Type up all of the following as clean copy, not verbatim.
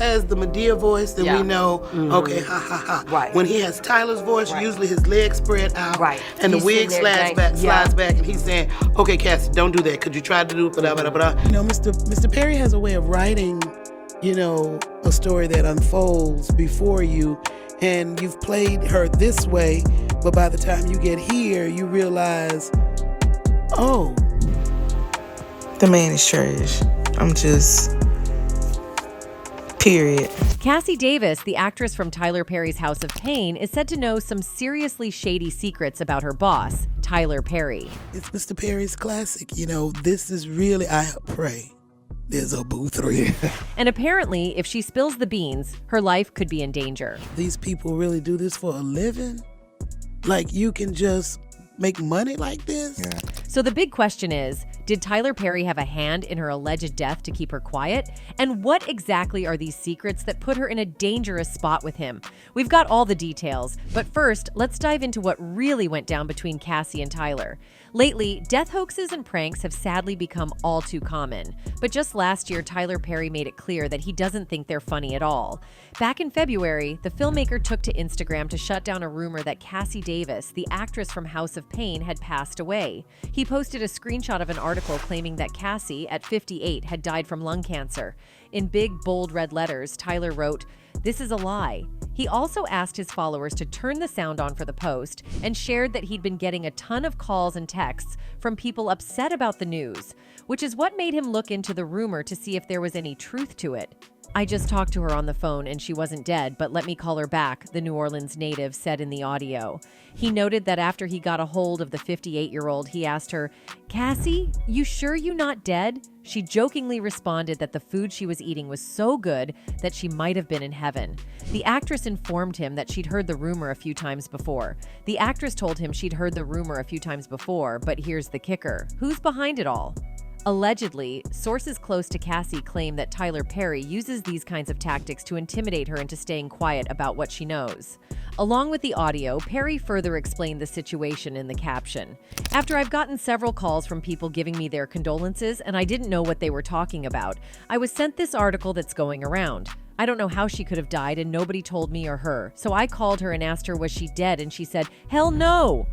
has the Medea voice, then we know, okay, ha ha ha. Right. When he has Tyler's voice, usually his legs spread out, and He's the wig sitting there slides back, and he's saying, okay, Cassie, don't do that. Could you try to do it? Blah, blah, blah. You know, Mr. Perry has a way of writing, you know, a story that unfolds before you, and you've played her this way, but by the time you get here, you realize, oh, the man is trash. I'm just... period. Cassie Davis, the actress from Tyler Perry's House of Pain, is said to know some seriously shady secrets about her boss, Tyler Perry. It's Mr. Perry's classic. You know, this is really, I pray there's a boo 3. And apparently, if she spills the beans, her life could be in danger. These people really do this for a living? Like, you can just make money like this? Yeah. So the big question is, did Tyler Perry have a hand in her alleged death to keep her quiet? And what exactly are these secrets that put her in a dangerous spot with him? We've got all the details, but first, let's dive into what really went down between Cassie and Tyler. Lately, death hoaxes and pranks have sadly become all too common. But just last year, Tyler Perry made it clear that he doesn't think they're funny at all. Back in February, the filmmaker took to Instagram to shut down a rumor that Cassie Davis, the actress from House of Pain, had passed away. He posted a screenshot of an article claiming that Cassie, at 58, had died from lung cancer. In big, bold red letters, Tyler wrote, "This is a lie." He also asked his followers to turn the sound on for the post and shared that he'd been getting a ton of calls and texts from people upset about the news, which is what made him look into the rumor to see if there was any truth to it. "I just talked to her on the phone and she wasn't dead, but let me call her back," the New Orleans native said in the audio. He noted that after he got a hold of the 58-year-old, he asked her, "Cassie, you sure you not dead?" She jokingly responded that the food she was eating was so good that she might have been in heaven. The actress informed him that she'd heard the rumor a few times before. The actress told him she'd heard the rumor a few times before, but here's the kicker. Who's behind it all? Allegedly, sources close to Cassie claim that Tyler Perry uses these kinds of tactics to intimidate her into staying quiet about what she knows. Along with the audio, Perry further explained the situation in the caption. "After I've gotten several calls from people giving me their condolences and I didn't know what they were talking about, I was sent this article that's going around. I don't know how she could have died and nobody told me or her. So I called her and asked her was she dead and she said, 'Hell no!'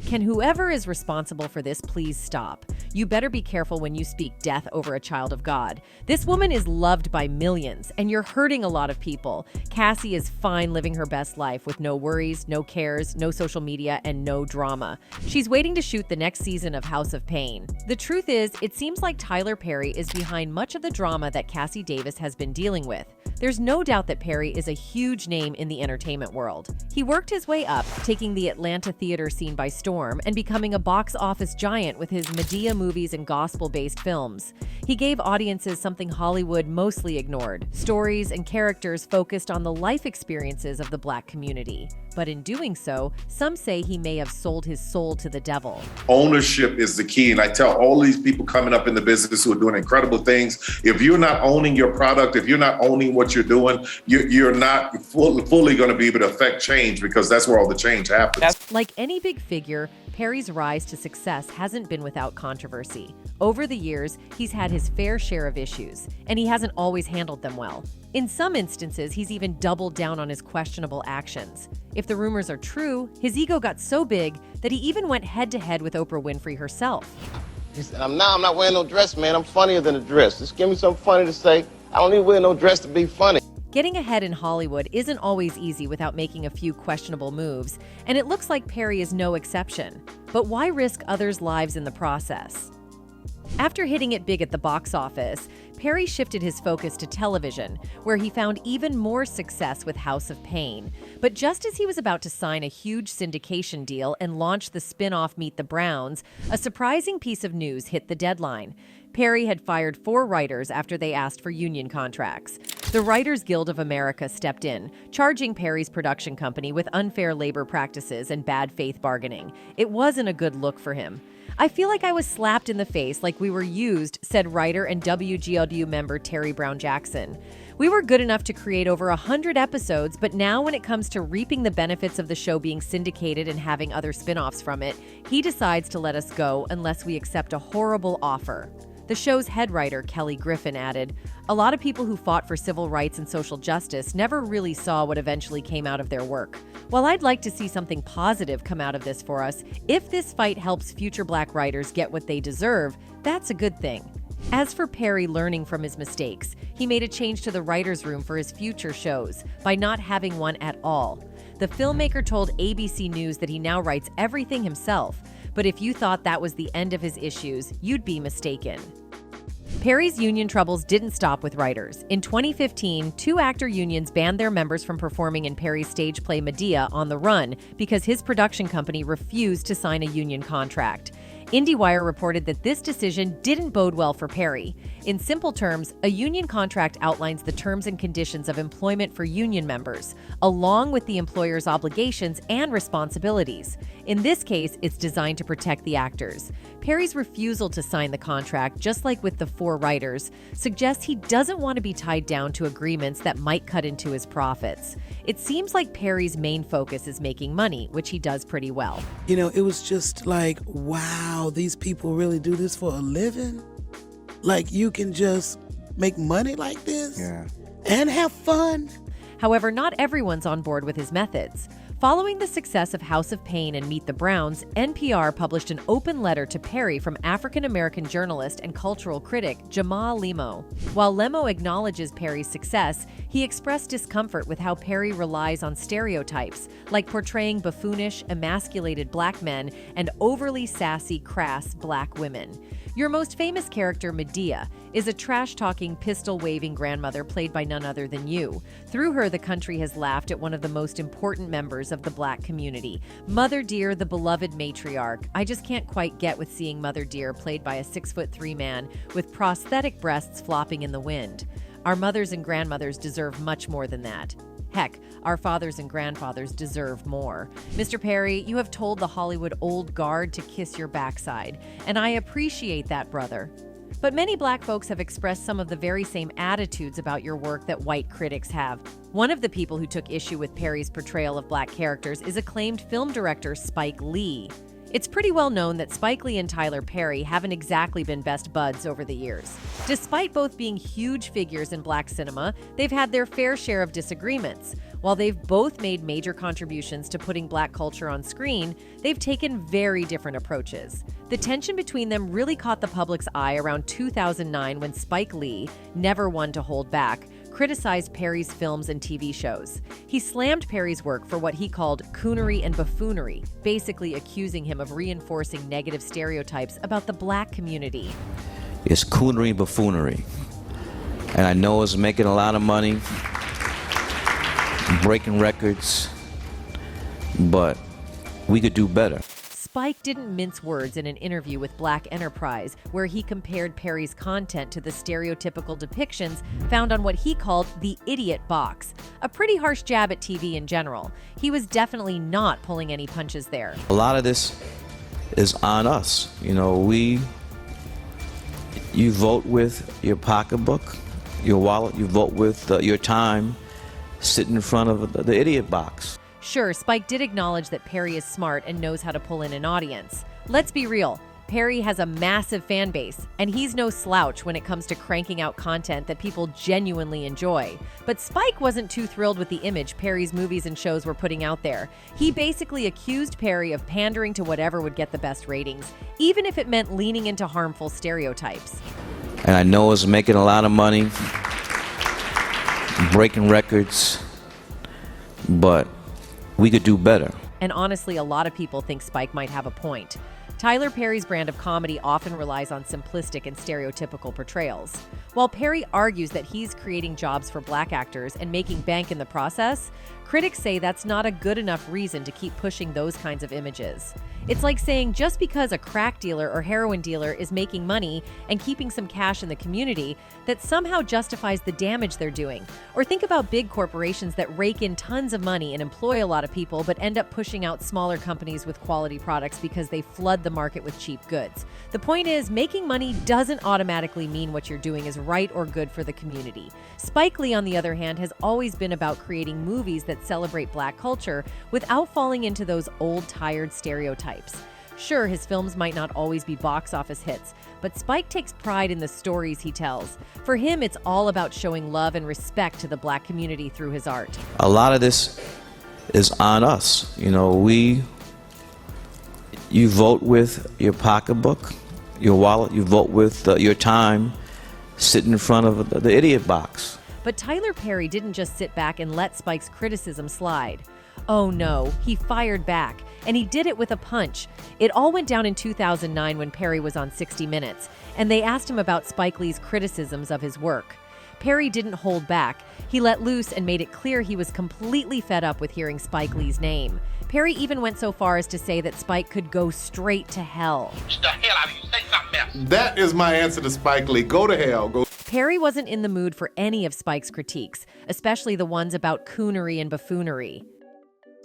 Can whoever is responsible for this please stop? You better be careful when you speak death over a child of God. This woman is loved by millions, and you're hurting a lot of people. Cassie is fine living her best life with no worries, no cares, no social media, and no drama. She's waiting to shoot the next season of House of Pain. The truth is, it seems like Tyler Perry is behind much of the drama that Cassie Davis has been dealing with. There's no doubt that Perry is a huge name in the entertainment world. He worked his way up, taking the Atlanta theater scene by storm and becoming a box office giant with his Medea movies and gospel-based films. He gave audiences something Hollywood mostly ignored, stories and characters focused on the life experiences of the Black community. But in doing so, some say he may have sold his soul to the devil. Ownership is the key. And I tell all these people coming up in the business who are doing incredible things, if you're not owning your product, if you're not owning what you're doing, you're not fully going to be able to affect change, because that's where all the change happens. Like any big figure, Perry's rise to success hasn't been without controversy. Over the years, he's had his fair share of issues, and he hasn't always handled them well. In some instances, he's even doubled down on his questionable actions. If the rumors are true, his ego got so big that he even went head-to-head with Oprah Winfrey herself. He said, I'm not wearing no dress, man. I'm funnier than a dress. Just give me something funny to say. I don't need to wear no dress to be funny. Getting ahead in Hollywood isn't always easy without making a few questionable moves, and it looks like Perry is no exception. But why risk others' lives in the process? After hitting it big at the box office, Perry shifted his focus to television, where he found even more success with House of Pain. But just as he was about to sign a huge syndication deal and launch the spin-off Meet the Browns, a surprising piece of news hit the deadline. Perry had fired 4 writers after they asked for union contracts. The Writers Guild of America stepped in, charging Perry's production company with unfair labor practices and bad faith bargaining. It wasn't a good look for him. "I feel like I was slapped in the face like we were used," said writer and WGLW member Terry Brown Jackson. "We were good enough to create over 100 episodes, but now when it comes to reaping the benefits of the show being syndicated and having other spin-offs from it, he decides to let us go unless we accept a horrible offer." The show's head writer, Kelly Griffin, added, "A lot of people who fought for civil rights and social justice never really saw what eventually came out of their work. While I'd like to see something positive come out of this for us, if this fight helps future Black writers get what they deserve, that's a good thing." As for Perry learning from his mistakes, he made a change to the writer's room for his future shows by not having one at all. The filmmaker told ABC News that he now writes everything himself, but if you thought that was the end of his issues, you'd be mistaken. Perry's union troubles didn't stop with writers. In 2015, 2 actor unions banned their members from performing in Perry's stage play Medea on the Run because his production company refused to sign a union contract. IndieWire reported that this decision didn't bode well for Perry. In simple terms, a union contract outlines the terms and conditions of employment for union members, along with the employer's obligations and responsibilities. In this case, it's designed to protect the actors. Perry's refusal to sign the contract, just like with the 4 writers, suggests he doesn't want to be tied down to agreements that might cut into his profits. It seems like Perry's main focus is making money, which he does pretty well. You know, it was just like, wow, these people really do this for a living? Like, you can just make money like this? Yeah. And have fun? However, not everyone's on board with his methods. Following the success of House of Pain and Meet the Browns, NPR published an open letter to Perry from African-American journalist and cultural critic Jamal Lemo. While Lemo acknowledges Perry's success, he expressed discomfort with how Perry relies on stereotypes, like portraying buffoonish, emasculated Black men and overly sassy, crass Black women. Your most famous character, Medea, is a trash-talking, pistol-waving grandmother played by none other than you. Through her, the country has laughed at one of the most important members of the Black community, Mother Dear, the beloved matriarch. I just can't quite get with seeing Mother Dear played by a 6'3" man with prosthetic breasts flopping in the wind. Our mothers and grandmothers deserve much more than that. Heck, our fathers and grandfathers deserve more. Mr. Perry, you have told the Hollywood old guard to kiss your backside, and I appreciate that, brother. But many Black folks have expressed some of the very same attitudes about your work that white critics have. One of the people who took issue with Perry's portrayal of Black characters is acclaimed film director Spike Lee. It's pretty well known that Spike Lee and Tyler Perry haven't exactly been best buds over the years. Despite both being huge figures in Black cinema, they've had their fair share of disagreements. While they've both made major contributions to putting Black culture on screen, they've taken very different approaches. The tension between them really caught the public's eye around 2009 when Spike Lee, never one to hold back, criticized Perry's films and TV shows. He slammed Perry's work for what he called coonery and buffoonery, basically accusing him of reinforcing negative stereotypes about the Black community. It's coonery and buffoonery. And I know it's making a lot of money, breaking records, but we could do better. Spike didn't mince words in an interview with Black Enterprise, where he compared Perry's content to the stereotypical depictions found on what he called the idiot box, a pretty harsh jab at TV in general. He was definitely not pulling any punches there. A lot of this is on us. You know, you vote with your pocketbook, your wallet, you vote with your time, sitting in front of the idiot box. Sure, Spike did acknowledge that Perry is smart and knows how to pull in an audience. Let's be real, Perry has a massive fan base, and he's no slouch when it comes to cranking out content that people genuinely enjoy. But Spike wasn't too thrilled with the image Perry's movies and shows were putting out there. He basically accused Perry of pandering to whatever would get the best ratings, even if it meant leaning into harmful stereotypes. And I know it's making a lot of money, breaking records, but we could do better. And honestly, a lot of people think Spike might have a point. Tyler Perry's brand of comedy often relies on simplistic and stereotypical portrayals. While Perry argues that he's creating jobs for Black actors and making bank in the process, critics say that's not a good enough reason to keep pushing those kinds of images. It's like saying just because a crack dealer or heroin dealer is making money and keeping some cash in the community, that somehow justifies the damage they're doing. Or think about big corporations that rake in tons of money and employ a lot of people but end up pushing out smaller companies with quality products because they flood the market with cheap goods. The point is, making money doesn't automatically mean what you're doing is right or good for the community. Spike Lee, on the other hand, has always been about creating movies that celebrate Black culture without falling into those old, tired stereotypes. Sure, his films might not always be box office hits, but Spike takes pride in the stories he tells. For him, it's all about showing love and respect to the black community through his art. A lot of this is on us. You know, you vote with your pocketbook, your wallet, you vote with your time, sitting in front of the idiot box. But Tyler Perry didn't just sit back and let Spike's criticism slide. Oh no, he fired back, and he did it with a punch. It all went down in 2009 when Perry was on 60 Minutes, and they asked him about Spike Lee's criticisms of his work. Perry didn't hold back. He let loose and made it clear he was completely fed up with hearing Spike Lee's name. Perry even went so far as to say that Spike could go straight to hell. The hell out of you. Say something else. That is my answer to Spike Lee. Go to hell. Go. Perry wasn't in the mood for any of Spike's critiques, especially the ones about coonery and buffoonery.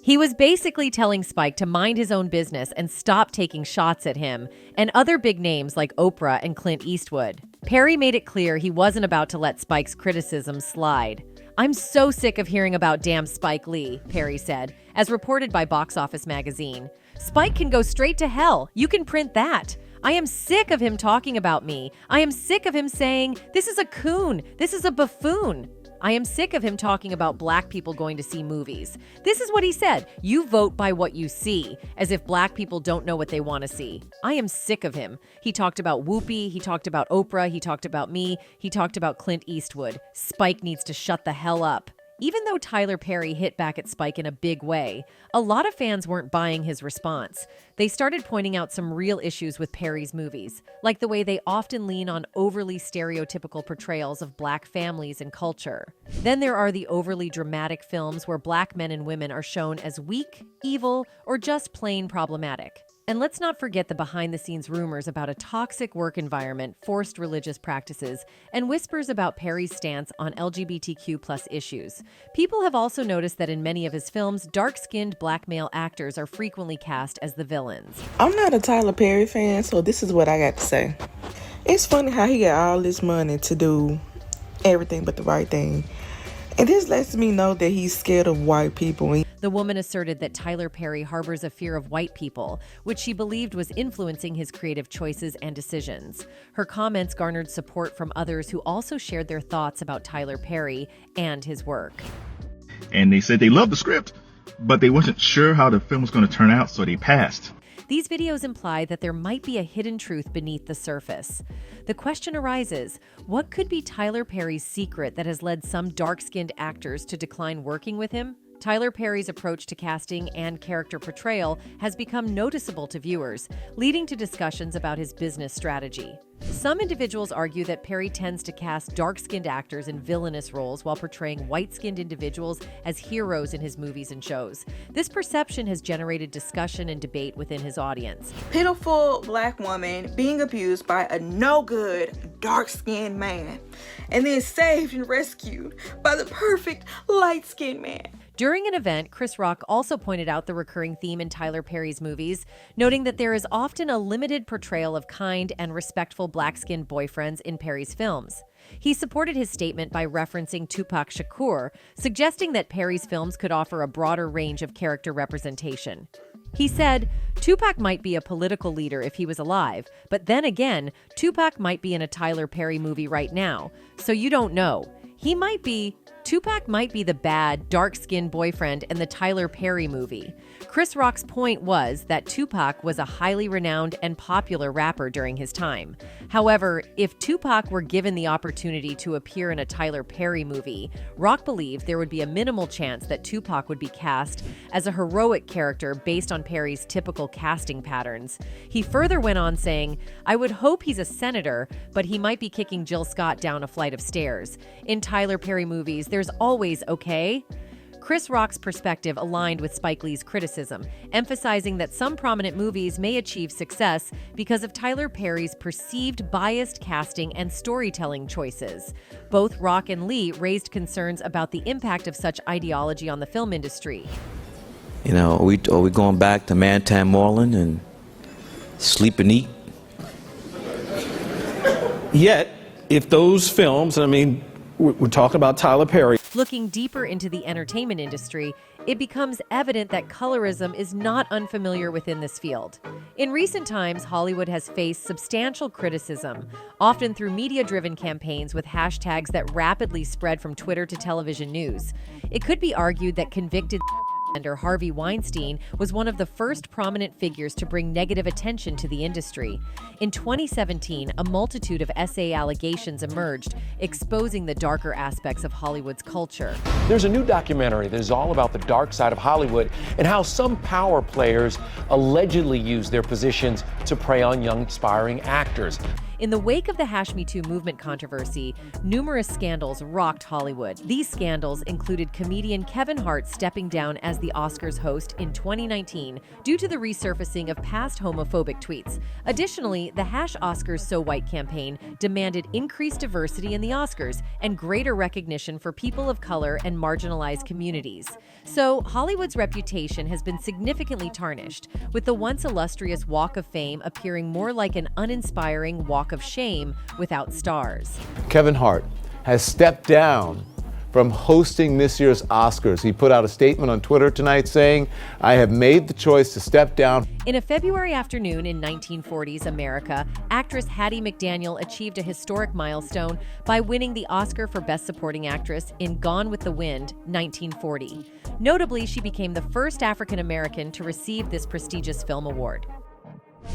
He was basically telling Spike to mind his own business and stop taking shots at him and other big names like Oprah and Clint Eastwood. Perry made it clear he wasn't about to let Spike's criticisms slide. "I'm so sick of hearing about damn Spike Lee," Perry said, as reported by Box Office magazine. "Spike can go straight to hell. You can print that. I am sick of him talking about me. I am sick of him saying, 'This is a coon. This is a buffoon.' I am sick of him talking about black people going to see movies. This is what he said. You vote by what you see, as if black people don't know what they want to see. I am sick of him. He talked about Whoopi, he talked about Oprah, he talked about me, he talked about Clint Eastwood. Spike needs to shut the hell up." Even though Tyler Perry hit back at Spike in a big way, a lot of fans weren't buying his response. They started pointing out some real issues with Perry's movies, like the way they often lean on overly stereotypical portrayals of black families and culture. Then there are the overly dramatic films where black men and women are shown as weak, evil, or just plain problematic. And let's not forget the behind-the-scenes rumors about a toxic work environment, forced religious practices, and whispers about Perry's stance on LGBTQ+ issues. People have also noticed that in many of his films, dark-skinned black male actors are frequently cast as the villains. I'm not a Tyler Perry fan, so this is what I got to say. It's funny how he got all this money to do everything but the right thing. And this lets me know that he's scared of white people. The woman asserted that Tyler Perry harbors a fear of white people, which she believed was influencing his creative choices and decisions. Her comments garnered support from others who also shared their thoughts about Tyler Perry and his work. And they said they loved the script, but they wasn't sure how the film was going to turn out, so they passed. These videos imply that there might be a hidden truth beneath the surface. The question arises, what could be Tyler Perry's secret that has led some dark-skinned actors to decline working with him? Tyler Perry's approach to casting and character portrayal has become noticeable to viewers, leading to discussions about his business strategy. Some individuals argue that Perry tends to cast dark-skinned actors in villainous roles while portraying white-skinned individuals as heroes in his movies and shows. This perception has generated discussion and debate within his audience. Pitiful black woman being abused by a no-good, dark-skinned man, and then saved and rescued by the perfect light-skinned man. During an event, Chris Rock also pointed out the recurring theme in Tyler Perry's movies, noting that there is often a limited portrayal of kind and respectful black-skinned boyfriends in Perry's films. He supported his statement by referencing Tupac Shakur, suggesting that Perry's films could offer a broader range of character representation. He said, "Tupac might be a political leader if he was alive, but then again, Tupac might be in a Tyler Perry movie right now, so you don't know. Tupac might be the bad, dark-skinned boyfriend in the Tyler Perry movie." Chris Rock's point was that Tupac was a highly renowned and popular rapper during his time. However, if Tupac were given the opportunity to appear in a Tyler Perry movie, Rock believed there would be a minimal chance that Tupac would be cast as a heroic character based on Perry's typical casting patterns. He further went on saying, "I would hope he's a senator, but he might be kicking Jill Scott down a flight of stairs. In Tyler Perry movies, there's always okay." Chris Rock's perspective aligned with Spike Lee's criticism, emphasizing that some prominent movies may achieve success because of Tyler Perry's perceived biased casting and storytelling choices. Both Rock and Lee raised concerns about the impact of such ideology on the film industry. You know, are we going back to Mantan Moreland and sleep and eat? Yet, if those films, I mean, We're talking about Tyler Perry. Looking deeper into the entertainment industry, it becomes evident that colorism is not unfamiliar within this field. In recent times, Hollywood has faced substantial criticism, often through media-driven campaigns with hashtags that rapidly spread from Twitter to television news. It could be argued that convicted Harvey Weinstein was one of the first prominent figures to bring negative attention to the industry. In 2017, a multitude of SA allegations emerged, exposing the darker aspects of Hollywood's culture. There's a new documentary that is all about the dark side of Hollywood and how some power players allegedly use their positions to prey on young, aspiring actors. In the wake of the #MeToo movement controversy, numerous scandals rocked Hollywood. These scandals included comedian Kevin Hart stepping down as the Oscars host in 2019 due to the resurfacing of past homophobic tweets. Additionally, the #OscarsSoWhite campaign demanded increased diversity in the Oscars and greater recognition for people of color and marginalized communities. So, Hollywood's reputation has been significantly tarnished, with the once illustrious Walk of Fame appearing more like an uninspiring walk of shame without stars. Kevin Hart has stepped down from hosting this year's Oscars. He put out a statement on Twitter tonight saying, "I have made the choice to step down." In a February afternoon in 1940s America, actress Hattie McDaniel achieved a historic milestone by winning the Oscar for Best Supporting Actress in Gone with the Wind, 1940. Notably, she became the first African American to receive this prestigious film award.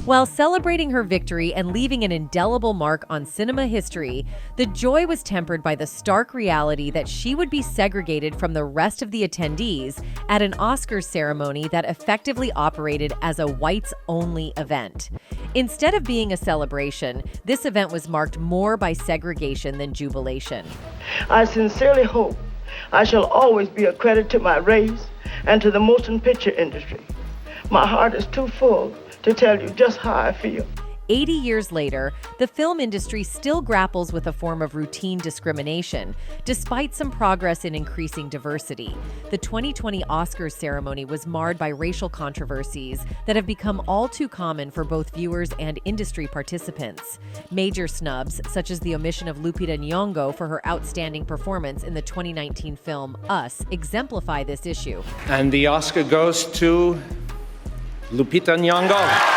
While celebrating her victory and leaving an indelible mark on cinema history, the joy was tempered by the stark reality that she would be segregated from the rest of the attendees at an Oscars ceremony that effectively operated as a whites-only event. Instead of being a celebration, this event was marked more by segregation than jubilation. I sincerely hope I shall always be a credit to my race and to the motion picture industry. My heart is too full to tell you just how I feel. 80 years later, the film industry still grapples with a form of routine discrimination, despite some progress in increasing diversity. The 2020 Oscars ceremony was marred by racial controversies that have become all too common for both viewers and industry participants. Major snubs, such as the omission of Lupita Nyong'o for her outstanding performance in the 2019 film Us, exemplify this issue. And the Oscar goes to Lupita Nyong'o.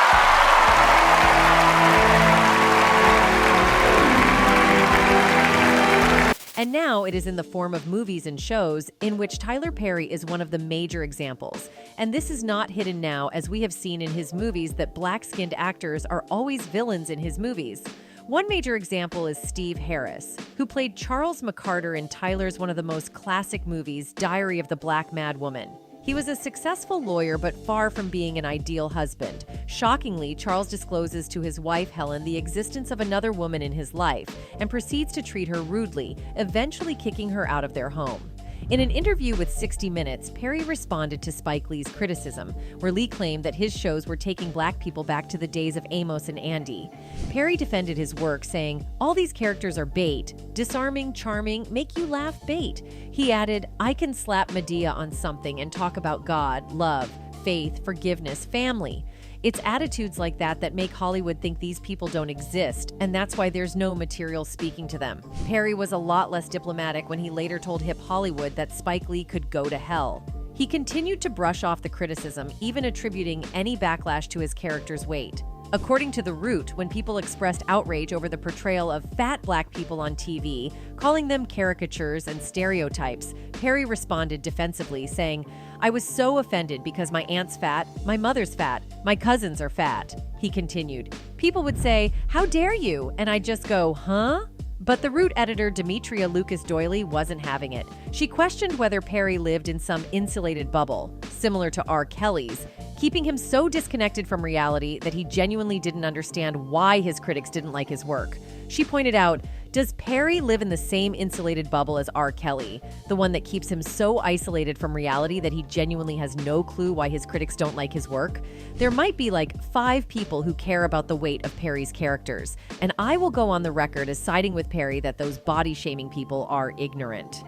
And now it is in the form of movies and shows, in which Tyler Perry is one of the major examples. And this is not hidden now, as we have seen in his movies that black-skinned actors are always villains in his movies. One major example is Steve Harris, who played Charles McCarter in Tyler's one of the most classic movies, Diary of the Black Mad Woman. He was a successful lawyer, but far from being an ideal husband. Shockingly, Charles discloses to his wife, Helen, the existence of another woman in his life and proceeds to treat her rudely, eventually kicking her out of their home. In an interview with 60 Minutes, Perry responded to Spike Lee's criticism, where Lee claimed that his shows were taking black people back to the days of Amos and Andy. Perry defended his work, saying, "All these characters are bait, disarming, charming, make you laugh bait." He added, "I can slap Medea on something and talk about God, love, faith, forgiveness, family. It's attitudes like that that make Hollywood think these people don't exist, and that's why there's no material speaking to them." Perry was a lot less diplomatic when he later told Hip Hollywood that Spike Lee could go to hell. He continued to brush off the criticism, even attributing any backlash to his character's weight. According to The Root, when people expressed outrage over the portrayal of fat black people on TV, calling them caricatures and stereotypes, Perry responded defensively, saying, "I was so offended because my aunt's fat, my mother's fat, my cousins are fat." He continued, "People would say, 'How dare you?' And I'd just go, 'Huh?' But The Root editor Demetria Lucas Doyley wasn't having it. She questioned whether Perry lived in some insulated bubble, similar to R. Kelly's, keeping him so disconnected from reality that he genuinely didn't understand why his critics didn't like his work. She pointed out, does Perry live in the same insulated bubble as R. Kelly, the one that keeps him so isolated from reality that he genuinely has no clue why his critics don't like his work? There might be like 5 people who care about the weight of Perry's characters, and I will go on the record as siding with Perry that those body-shaming people are ignorant.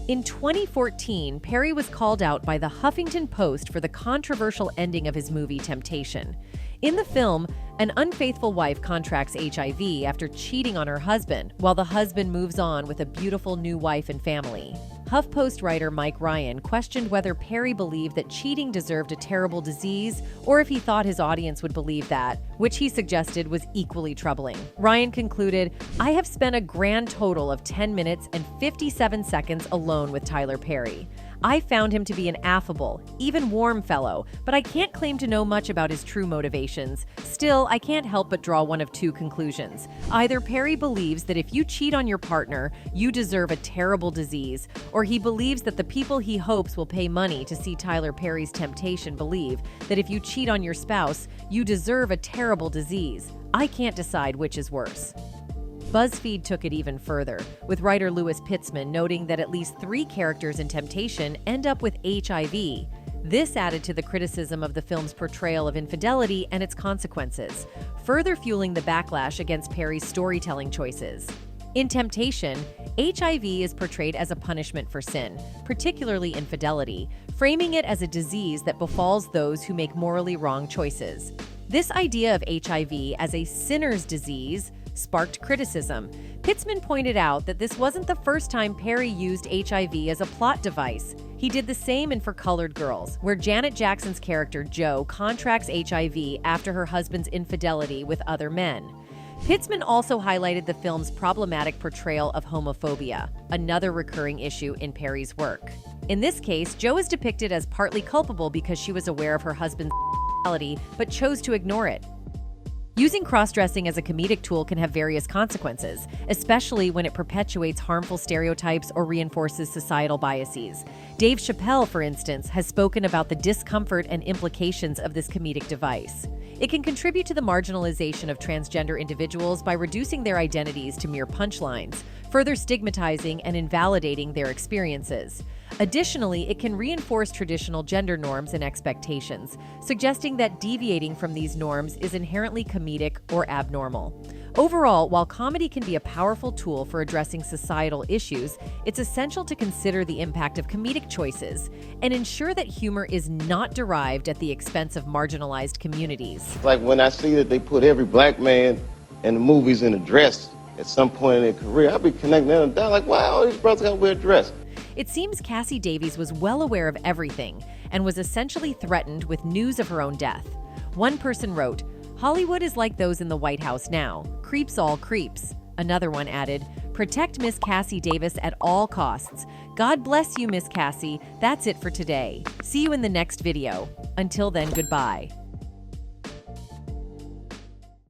In 2014, Perry was called out by the Huffington Post for the controversial ending of his movie Temptation. In the film, an unfaithful wife contracts HIV after cheating on her husband, while the husband moves on with a beautiful new wife and family. HuffPost writer Mike Ryan questioned whether Perry believed that cheating deserved a terrible disease or if he thought his audience would believe that, which he suggested was equally troubling. Ryan concluded, "I have spent a grand total of 10 minutes and 57 seconds alone with Tyler Perry. I found him to be an affable, even warm fellow, but I can't claim to know much about his true motivations. Still, I can't help but draw one of two conclusions. Either Perry believes that if you cheat on your partner, you deserve a terrible disease, or he believes that the people he hopes will pay money to see Tyler Perry's temptation believe that if you cheat on your spouse, you deserve a terrible disease. I can't decide which is worse." BuzzFeed took it even further, with writer Louis Pitzman noting that at least 3 characters in Temptation end up with HIV. This added to the criticism of the film's portrayal of infidelity and its consequences, further fueling the backlash against Perry's storytelling choices. In Temptation, HIV is portrayed as a punishment for sin, particularly infidelity, framing it as a disease that befalls those who make morally wrong choices. This idea of HIV as a sinner's disease sparked criticism. Pitzman pointed out that this wasn't the first time Perry used HIV as a plot device. He did the same in For Colored Girls, where Janet Jackson's character Jo contracts HIV after her husband's infidelity with other men. Pitzman also highlighted the film's problematic portrayal of homophobia, another recurring issue in Perry's work. In this case, Jo is depicted as partly culpable because she was aware of her husband's sexuality but chose to ignore it. Using cross-dressing as a comedic tool can have various consequences, especially when it perpetuates harmful stereotypes or reinforces societal biases. Dave Chappelle, for instance, has spoken about the discomfort and implications of this comedic device. It can contribute to the marginalization of transgender individuals by reducing their identities to mere punchlines, further stigmatizing and invalidating their experiences. Additionally, it can reinforce traditional gender norms and expectations, suggesting that deviating from these norms is inherently comedic or abnormal. Overall, while comedy can be a powerful tool for addressing societal issues, it's essential to consider the impact of comedic choices and ensure that humor is not derived at the expense of marginalized communities. Like when I see that they put every black man in the movies in a dress at some point in their career, I'll be connecting them down like, wow, all these brothers gotta wear a dress. It seems Cassie Davis was well aware of everything and was essentially threatened with news of her own death. One person wrote, "Hollywood is like those in the White House now. Creeps all creeps." Another one added, "Protect Miss Cassie Davis at all costs. God bless you, Miss Cassie. That's it for today. See you in the next video. Until then, goodbye."